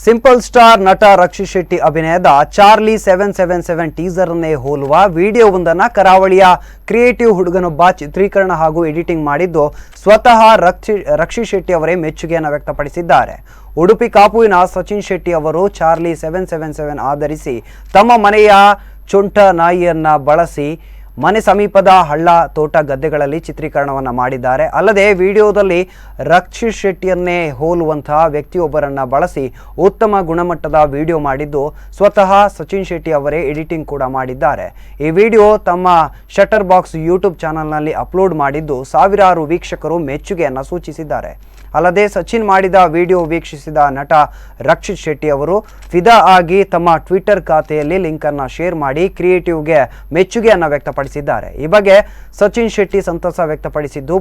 Simple star ನಟ ರಕ್ಷಿತ್ ಶೆಟ್ಟಿ ಅಭಿನಯದ Charlie 777 teaser ಅನ್ನೇ ಹೋಲುವ ವಿಡಿಯೋವೊಂದನ್ನು ಕರಾವಳಿಯ ಕ್ರಿಯೇಟಿವ್ ಹುಡುಗನೊಬ್ಬ ಚಿತ್ರೀಕರಣ ಹಾಗೂ ಎಡಿಟಿಂಗ್ ಮಾಡಿದ್ದು ಸ್ವತಃ ರಕ್ಷಿತ್ ಶೆಟ್ಟಿ ಅವರೇ ಮೆಚ್ಚುಗೆಯನ್ನು ವ್ಯಕ್ತಪಡಿಸಿದ್ದಾರೆ. ಉಡುಪಿ ಕಾಪುವಿನ ಸಚಿನ್ ಶೆಟ್ಟಿ ಅವರು ಚಾರ್ಲಿ 777 ಆಧರಿಸಿ ತಮ್ಮ ಮನೆಯ ಚೊಂಟ ನಾಯಿಯನ್ನ ಬಳಸಿ ಮನೆ ಸಮೀಪದ ಹಳ್ಳ ತೋಟ ಗದ್ದೆಗಳಲ್ಲಿ ಚಿತ್ರೀಕರಣವನ್ನು ಮಾಡಿದ್ದಾರೆ. ಅಲ್ಲದೆ ವಿಡಿಯೋದಲ್ಲಿ ರಕ್ಷಿತ್ ಶೆಟ್ಟಿಯನ್ನೇ ಹೋಲುವಂತಹ ವ್ಯಕ್ತಿಯೊಬ್ಬರನ್ನು ಬಳಸಿ ಉತ್ತಮ ಗುಣಮಟ್ಟದ ವಿಡಿಯೋ ಮಾಡಿದ್ದು ಸ್ವತಃ ಸಚಿನ್ ಶೆಟ್ಟಿ ಅವರೇ ಎಡಿಟಿಂಗ್ ಕೂಡ ಮಾಡಿದ್ದಾರೆ. ಈ ವಿಡಿಯೋ ತಮ್ಮ ಶಟರ್ ಬಾಕ್ಸ್ ಯೂಟ್ಯೂಬ್ ಚಾನಲ್ನಲ್ಲಿ ಅಪ್ಲೋಡ್ ಮಾಡಿದ್ದು ಸಾವಿರಾರು ವೀಕ್ಷಕರು ಮೆಚ್ಚುಗೆಯನ್ನು ಸೂಚಿಸಿದ್ದಾರೆ. ಅಲ್ಲದೆ ಸಚಿನ್ ಮಾಡಿದ ವಿಡಿಯೋ ವೀಕ್ಷಿಸಿದ ನಟ ರಕ್ಷಿತ್ ಶೆಟ್ಟಿ ಅವರು ಫಿದಾ ಆಗಿ ತಮ್ಮ ಟ್ವಿಟರ್ ಖಾತೆಯಲ್ಲಿ ಲಿಂಕನ್ನು ಶೇರ್ ಮಾಡಿ ಕ್ರಿಯೇಟಿವ್ಗೆ ಮೆಚ್ಚುಗೆಯನ್ನು ವ್ಯಕ್ತಪಡಿಸಿದ್ದಾರೆ. ಈ ಬಗ್ಗೆ ಸಚಿನ್ ಶೆಟ್ಟಿ ಸಂತಸ ವ್ಯಕ್ತಪಡಿಸಿದ್ದು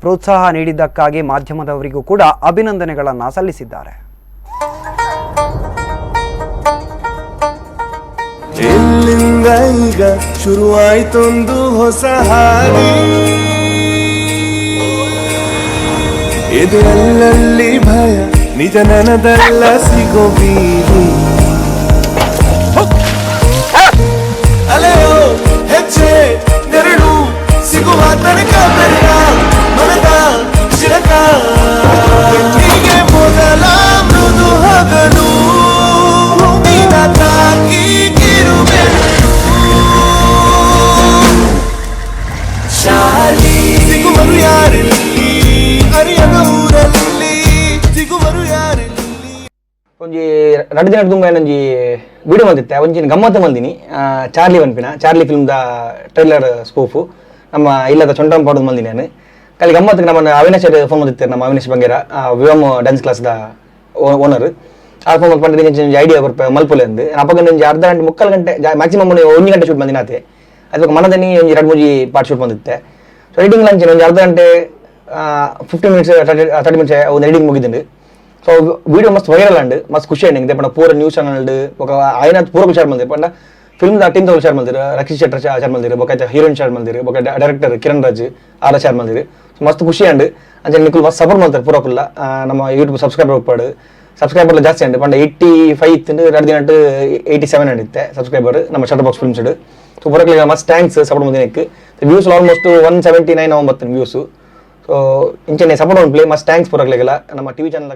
ಪ್ರೋತ್ಸಾಹ ನೀಡಿದ್ದಕ್ಕಾಗಿ ಮಾಧ್ಯಮದವರಿಗೂ ಕೂಡ ಅಭಿನಂದನೆಗಳನ್ನು ಸಲ್ಲಿಸಿದ್ದಾರೆ. ಶುರುವಾಯ್ತೊಂದು ಹೊಸ ಹಾದಿ, ಇದು ಅಲ್ಲಲ್ಲಿ ಭಯ, ನಿಜ ನನದಲ್ಲ ಸಿಗೋ ಬೀದಿ. ಅಲೆಯೋ ಹೆಜ್ಜೆ ನೆರಳು ಸಿಗುವ ತನಕ ಬೆರಗ ಮನದ ಶಿರಕ, ಹೀಗೆ ಮೊದಲ ಮೃದು ಹಗಲು ನಿನ್ನ ತಾಕಿ ಕಿರುಬೆರಳು. ಶಾಲಿ ಸಿಗುವರು ಯಾರಿಲ್ಲಿ ಒಂಜಿ ರಡ್ಡು ದಿನ ತುಂಬ ಏನೊಂಜಿ ವಿಡಿಯೋ ಬಂದಿತ್ತೆ ಒಂಜಿನ ಗಮ್ಮತ್ತು ಮಂದಿನಿ ಚಾರ್ಲಿ ಪನ್ಪಿನ ಚಾರ್ಲಿ ಫಿಲ್ಮ್ದ ಟ್ರೈಲರ್ ಸ್ಪೂಫು ನಮ್ಮ ಇಲ್ಲದ ಚೊಂಟಂ ಪಾಡೋದು ಮಂದಿನಿ ನಾನು ಕಲಿ ಗಮ್ಮತ್ತಿಗೆ ನಮ್ಮ ಅವಿನಾಶ್ ಫೋನ್ ಬಂದಿತ್ತೆ. ನಮ್ಮ ಅವಿನಾಶ್ ಬಂಗೇರ ವಿವಮ್ ಡ್ಯಾನ್ಸ್ ಕ್ಲಾಸ್ದ ಓನರ್ ಆ ಫೋನ್ ಪಂಡ್ರೆ ಐಡಿಯಾ ಬರ್ಪ ಮಲ್ಪುಲೆ ಅಂದು ಅಪ್ಪಗ ಒಂಜಿ ಅರ್ಧ ಗಂಟೆ ಮುಕ್ಕಾಲು ಗಂಟೆ ಮ್ಯಾಕ್ಸಿಮಮ್ 1 ಗಂಟೆ ಶೂಟ್ ಬಂದಿನ ಆತೆ ಅದಕ್ಕೆ ಮನದನಿ ಒಂಜಿ 2-3 ಪಾರ್ಟ್ ಶೂಟ್ ಬಂದಿತ್ತೆ. ಸೊ ಎಡಿಟಿಂಗ್ ಲಂಚ್ ಒಂದು ಅರ್ಧ ಗಂಟೆ 15 ಮಿನಿಟ್ಸ್ 30 ಮಿನಿಟ್ಸ್ ಒಂದು ಎಡಿಟಿಂಗ್ ಮುಗಿದಂಡು. ಸೊ ವಿಡಿಯೋ ಮಸ್ತ್ ವೈರಲ್ ಅಂಡ್ ಮಸ್ತ್ ಖುಷಿ ಆಯ್ತು ಪಂಡ ಪೂರ ನ್ಯೂಸ್ ಚಾನಲ್ ఒక ఆయన ಪೂರ ಹುಷಾರ್ ಮಂದಿರು ಪಂಡ ಫಿಲ್ಮ್ದ ಟೀಮ್ ಹುಷಾರ್ ಮಂದಿರು ರಕ್ಷಿತ್ ಶೆಟ್ಟಿ ಹುಷಾರ್ ಮಂದಿರು ಬೊಕ ಹೀರೋಯಿನ್ ಹುಷಾರ್ ಮಂದಿರು ಬೊಕ ಡೈರೆಕ್ಟರ್ ಕಿರಣ್ ರಾಜ್ ಆರ ಹುಷಾರ್ ಮಂದಿರು. ಸೊ ಮಸ್ತ್ ಖುಷಿ ಅಂಡ್ ಅಂಚೆ ನಿಖುಲ್ ಮಸ್ತ್ ಸಪೋರ್ಟ್ ಮಾಡ್ತಾರೆ ಪೂರ ಫುಲ್ಲ. ನಮ್ಮ ಯೂಟ್ಯೂಬ್ ಸಬ್ಸ್ಕ್ರೈಬರ್ ಜಾಸ್ತಿ ಅಂಡ್ ಪಂಡ 85 ಇತ್ತು 2 ದಿನ 87 ಅಂಡಿತ್ತೆ ಸಬ್ಸ್ಕ್ರೈಬರ್ ನಮ್ಮ ಶಟರ್ ಬಾಕ್ಸ್ ಫಿಲ್ಮ್ಸ್. ಸೊ ಪೂರಕ್ಲಿಗೆ ಮಸ್ತ್ ಥ್ಯಾಂಕ್ಸ್ ಸಪೋರ್ಟ್ ಮಂದಿನಕ್ಕೆ. Views almost 179 views. ಸೊ ಇಂಚೆ ಸಪೋರ್ಟ್ ಒಂದು ಪ್ಲೇ ಮಸ್ತ್ ಥ್ಯಾಂಕ್ಸ್ ಪೂರಕ್ಲಿಗೆಲ್ಲ ನಮ್ಮ ಟಿವಿ ಚಾನಲ್